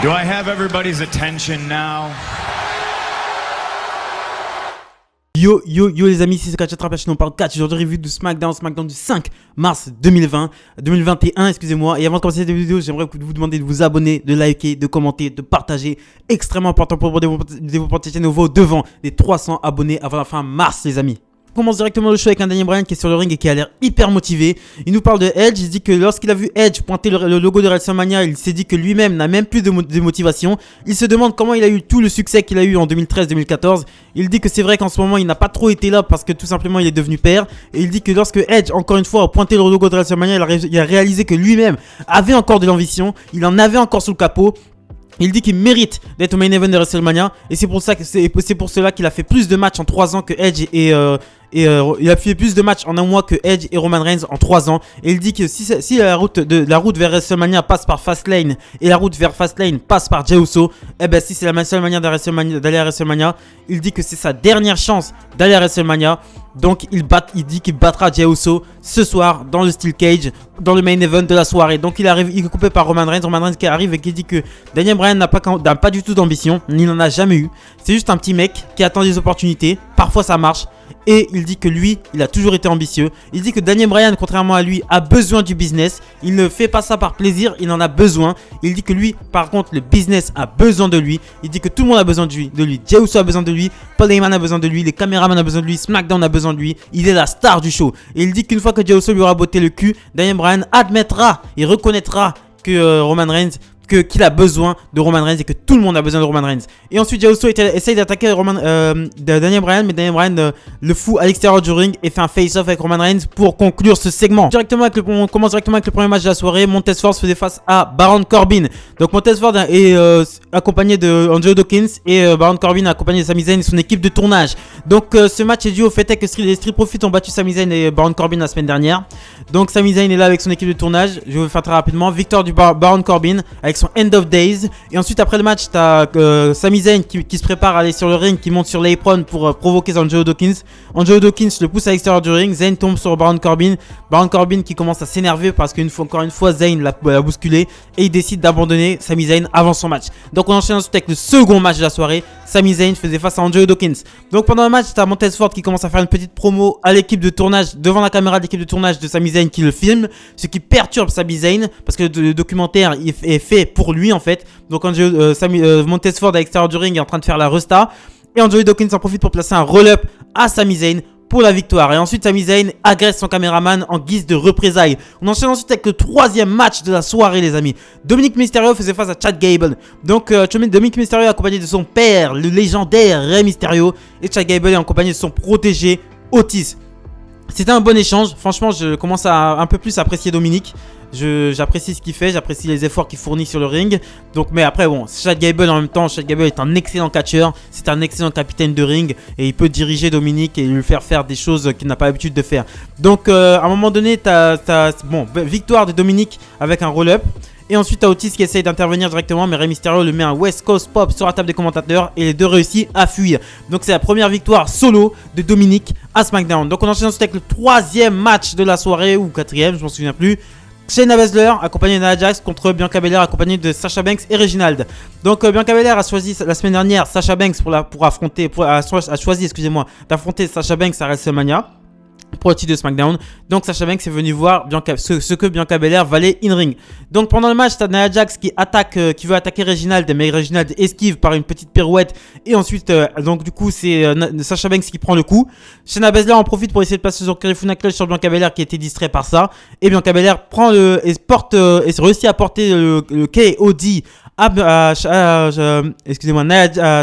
Do I have everybody's attention now? Yo les amis, c'est Catch Attrape, on parle catch. Aujourd'hui review de SmackDown du 5 mars 2021, excusez-moi. Et avant de commencer cette vidéo, j'aimerais vous demander de vous abonner, de liker, de commenter, de partager. Extrêmement important pour vous porter nouveau devant les 300 abonnés avant la fin mars les amis. On commence directement le show avec un Daniel Bryan qui est sur le ring et qui a l'air hyper motivé. Il nous parle de Edge, il dit que lorsqu'il a vu Edge pointer le logo de WrestleMania, il s'est dit que lui-même n'a même plus de motivation. Il se demande comment il a eu tout le succès qu'il a eu en 2013-2014. Il dit que c'est vrai qu'en ce moment il n'a pas trop été là parce que tout simplement il est devenu père. Et il dit que lorsque Edge, encore une fois, a pointé le logo de WrestleMania, il a réalisé que lui-même avait encore de l'ambition, il en avait encore sous le capot. Il dit qu'il mérite d'être au main event de WrestleMania et c'est pour cela qu'il a fait plus de matchs en 3 ans que Edge il a fait plus de matchs en un mois que Edge et Roman Reigns en 3 ans. Et il dit que si la route vers WrestleMania passe par Fastlane et la route vers Fastlane passe par Jey Uso, eh ben si c'est la seule manière d'aller à WrestleMania, il dit que c'est sa dernière chance d'aller à WrestleMania. Donc il dit qu'il battra Jey Uso ce soir dans le Steel Cage, dans le main event de la soirée. Donc il est coupé par Roman Reigns qui arrive et qui dit que Daniel Bryan n'a pas du tout d'ambition, ni n'en a jamais eu. C'est juste un petit mec qui attend des opportunités, parfois ça marche. Et il dit que lui, il a toujours été ambitieux. Il dit que Daniel Bryan, contrairement à lui, a besoin du business. Il ne fait pas ça par plaisir, il en a besoin. Il dit que lui, par contre, le business a besoin de lui. Il dit que tout le monde a besoin de lui. Jey Uso a besoin de lui, Paul Heyman a besoin de lui, les caméramans ont besoin de lui, SmackDown a besoin de lui. Il est la star du show. Et il dit qu'une fois que Jey Uso lui aura botté le cul, Daniel Bryan admettra et reconnaîtra que Roman Reigns qu'il a besoin de Roman Reigns et que tout le monde a besoin de Roman Reigns. Et ensuite Jey Uso essaye d'attaquer Daniel Bryan, mais Daniel Bryan le fout à l'extérieur du ring et fait un face-off avec Roman Reigns pour conclure ce segment. On commence directement avec le premier match de la soirée. Montez Ford faisait face à Baron Corbin. Donc Montez Ford est accompagné de Angelo Dawkins et Baron Corbin accompagné de Sami Zayn et son équipe de tournage. Donc ce match est dû au fait que les Street Profits ont battu Sami Zayn et Baron Corbin la semaine dernière. Donc Sami Zayn est là avec son équipe de tournage. Je vais vous faire très rapidement. Victoire du Baron Corbin avec son End of Days. Et ensuite après le match t'as Sami Zayn qui se prépare à aller sur le ring, qui monte sur l'apron pour provoquer Angelo Dawkins. Angelo Dawkins le pousse à l'extérieur du ring. Zayn tombe sur Baron Corbin. Baron Corbin qui commence à s'énerver parce encore une fois Zayn l'a bousculé. Et il décide d'abandonner Sami Zayn avant son match. Donc on enchaîne ensuite avec le second match de la soirée. Sami Zayn faisait face à Angelo Dawkins. Donc pendant le match t'as Montez Ford qui commence à faire une petite promo à l'équipe de tournage, devant la caméra de l'équipe de tournage de Sami Zayn qui le filme. Ce qui perturbe Sami Zayn parce que le documentaire est fait pour lui en fait. Donc Montez Ford à l'extérieur du ring est en train de faire la resta. Et Angelo Dawkins en profite pour placer un roll-up à Sami Zayn pour la victoire. Et ensuite Sami Zayn agresse son caméraman en guise de représailles. On enchaîne ensuite avec le troisième match de la soirée les amis. Dominic Mysterio faisait face à Chad Gable. Donc Dominic Mysterio est accompagné de son père, le légendaire Rey Mysterio. Et Chad Gable est accompagné de son protégé Otis. C'était un bon échange. Franchement je commence à un peu plus apprécier Dominic. J'apprécie ce qu'il fait, j'apprécie les efforts qu'il fournit sur le ring. Donc, mais après, bon, Chad Gable en même temps, Chad Gable est un excellent catcheur, c'est un excellent capitaine de ring et il peut diriger Dominic et lui faire des choses qu'il n'a pas l'habitude de faire. Donc, à un moment donné, bon, victoire de Dominic avec un roll-up. Et ensuite, t'as Otis qui essaye d'intervenir directement, mais Rey Mysterio le met un West Coast Pop sur la table des commentateurs et les deux réussissent à fuir. Donc, c'est la première victoire solo de Dominic à SmackDown. Donc, on enchaîne ensuite avec le troisième match de la soirée, ou quatrième, je m'en souviens plus. Shayna Baszler accompagnée de Nia Jax contre Bianca Belair accompagnée de Sasha Banks et Reginald. Donc Bianca Belair a choisi la semaine dernière Sasha Banks a choisi d'affronter Sasha Banks à WrestleMania pour le titre de SmackDown. Donc Sasha Banks est venu voir ce que Bianca Belair valait in-ring. Donc pendant le match, t'as Nia Jax qui veut attaquer Reginald, mais Reginald esquive par une petite pirouette. Et ensuite, donc du coup, c'est Sasha Banks qui prend le coup. Shayna Baszler en profite pour essayer de passer sur Kirifuda Clutch sur Bianca Belair qui était distrait par ça. Et Bianca Belair réussit à porter le KOD à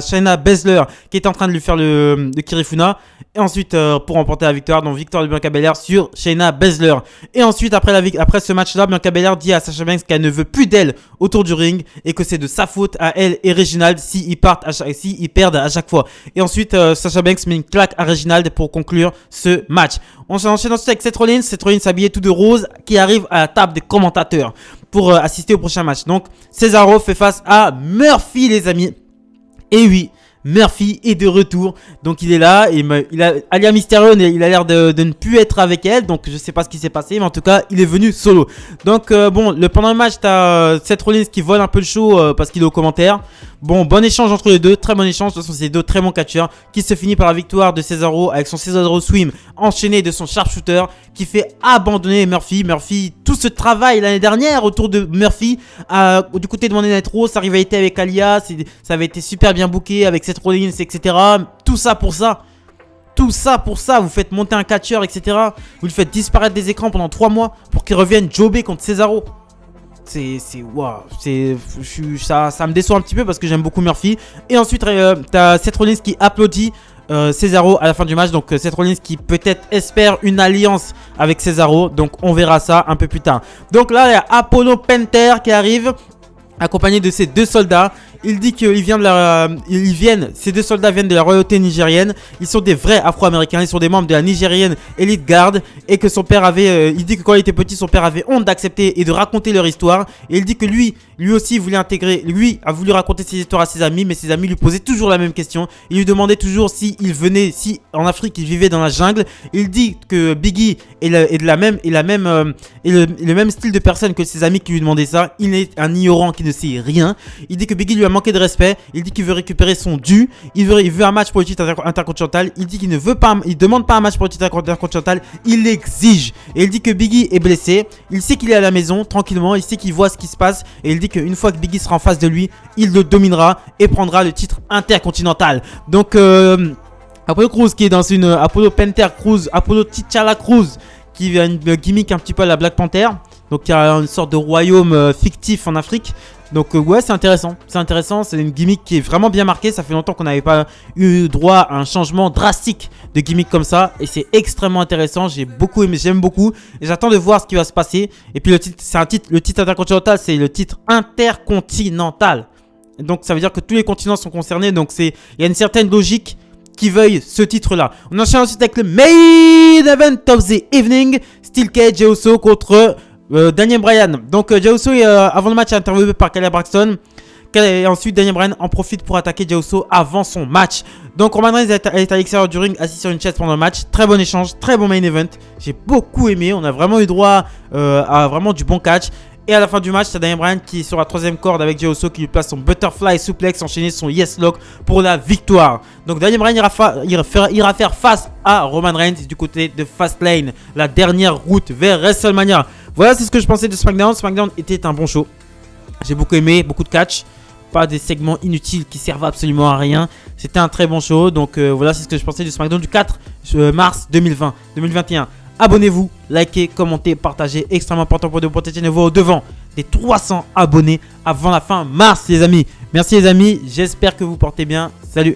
Shayna Baszler qui est en train de lui faire le Kirifuda. Et ensuite pour remporter la victoire, donc victoire de Bianca Belair sur Shayna Baszler. Et ensuite après ce match là, Bianca Belair dit à Sasha Banks qu'elle ne veut plus d'elle autour du ring et que c'est de sa faute à elle et Reginald s'ils perdent à chaque fois. Et ensuite Sasha Banks met une claque à Reginald pour conclure ce match. On enchaîne ensuite avec Seth Rollins habillé tout de rose qui arrive à la table des commentateurs pour assister au prochain match. Donc Cesaro fait face à Murphy les amis. Et oui, Murphy est de retour. Donc il est là. Et Alia Mysterio, il a l'air de ne plus être avec elle. Donc je sais pas ce qui s'est passé. Mais en tout cas, il est venu solo. Donc bon, pendant le match, t'as Seth Rollins qui vole un peu le show parce qu'il est au commentaire. Bon échange entre les deux, très bon échange. De toute façon, c'est deux très bons catcheurs qui se finit par la victoire de Cesaro avec son Cesaro Swim enchaîné de son sharpshooter qui fait abandonner Murphy. Murphy, tout ce travail l'année dernière autour de Murphy du côté de Monday Night Raw, sa rivalité avec Alia, ça avait été super bien booké avec Seth Rollins, etc. Tout ça pour ça. Tout ça pour ça, vous faites monter un catcheur, etc. Vous le faites disparaître des écrans pendant 3 mois pour qu'il revienne jobber contre Cesaro. Waouh, ça me déçoit un petit peu parce que j'aime beaucoup Murphy. Et ensuite, t'as Seth Rollins qui applaudit Cesaro à la fin du match. Donc Seth Rollins qui peut-être espère une alliance avec Cesaro. Donc on verra ça un peu plus tard. Donc là, il y a Apollo Panther qui arrive accompagné de ses 2 soldats. Il dit que ces 2 soldats viennent de la royauté nigérienne. Ils sont des vrais Afro-Américains. Ils sont des membres de la nigérienne Elite Guard. Et que son père avait... il dit que quand il était petit, son père avait honte d'accepter et de raconter leur histoire. Et il dit que lui aussi voulait intégrer... Lui a voulu raconter ses histoires à ses amis. Mais ses amis lui posaient toujours la même question. Il lui demandait toujours si en Afrique il vivait dans la jungle. Il dit que Biggie est le même style de personne que ses amis qui lui demandaient ça. Il est un ignorant qui ne sait rien. Il dit que Biggie lui a manqué de respect. Il dit qu'il veut récupérer son dû. Il veut un match pour le titre intercontinental. Il dit qu'il ne veut pas, il demande pas un match pour le titre intercontinental. Il l'exige. Et il dit que Biggie est blessé. Il sait qu'il est à la maison tranquillement. Il sait qu'il voit ce qui se passe. Et il dit qu'une fois que Biggie sera en face de lui, il le dominera et prendra le titre intercontinental. Donc Apollo Crews qui est dans une Apollo Panther Crews, Apollo T'Challa Crews qui a une gimmick un petit peu à la Black Panther. Donc il y a une sorte de royaume fictif en Afrique. Donc ouais, c'est intéressant. C'est une gimmick qui est vraiment bien marquée. Ça fait longtemps qu'on n'avait pas eu droit à un changement drastique de gimmick comme ça. Et c'est extrêmement intéressant. J'ai beaucoup aimé, j'aime beaucoup. Et j'attends de voir ce qui va se passer. Et puis le titre intercontinental, c'est le titre intercontinental. Et donc ça veut dire que tous les continents sont concernés. Donc il y a une certaine logique qui veuille ce titre-là. On enchaîne ensuite avec le main event of the evening. Steel Cage, Jey Uso contre Daniel Bryan. Donc Jey Uso avant le match est interviewé par Kayla Braxton. Et ensuite Daniel Bryan en profite pour attaquer Jey Uso avant son match. Donc Roman Reigns est à l'extérieur du ring, assis sur une chaise pendant le match. Très bon échange, très bon main event. J'ai beaucoup aimé. On a vraiment eu droit à vraiment du bon catch. Et à la fin du match, c'est Daniel Bryan qui est sur la 3ème corde avec Jey Uso qui lui place son butterfly suplex, enchaîné son yes lock pour la victoire. Donc Daniel Bryan ira faire face à Roman Reigns du côté de Fastlane, la dernière route vers WrestleMania. Voilà, c'est ce que je pensais de SmackDown. SmackDown était un bon show. J'ai beaucoup aimé, beaucoup de catch. Pas des segments inutiles qui servent absolument à rien. C'était un très bon show. Donc voilà, c'est ce que je pensais du SmackDown du 4 mars 2021. Abonnez-vous, likez, commentez, partagez. Extrêmement important pour de protéger nos au devant des 300 abonnés avant la fin mars, les amis. Merci les amis, j'espère que vous portez bien. Salut.